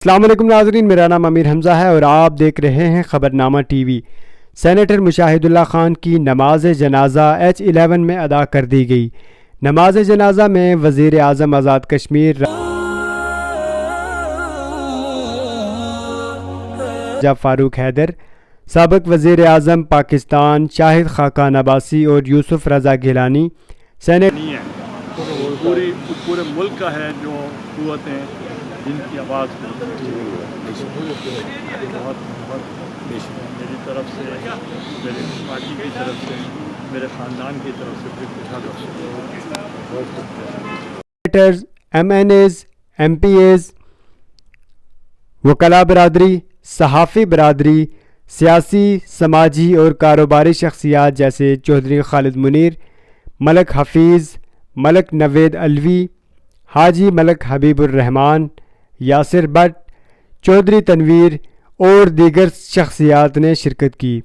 السلام علیکم ناظرین، میرا نام امیر حمزہ ہے اور آپ دیکھ رہے ہیں خبرنامہ ٹی وی۔ سینیٹر مشاہد اللہ خان کی نماز جنازہ H11 میں ادا کر دی گئی۔ نماز جنازہ میں وزیر اعظم آزاد کشمیر راجہ فاروق حیدر، سابق وزیر اعظم پاکستان شاہد خاقان عباسی اور یوسف رضا گیلانی پورے ملک کا ہے جو قوتیں جن کی آواز بہت میری طرف سے، میری پارٹی کی طرف سے، میرے خاندان کی طرف سے سینیٹرز، MNAs، MPAs، وکلاء برادری، صحافی برادری، سیاسی، سماجی اور کاروباری شخصیات جیسے چودھری خالد منیر، ملک حفیظ، ملک نوید علوی، حاجی ملک حبیب الرحمان، یاسر بٹ، چودھری تنویر اور دیگر شخصیات نے شرکت کی۔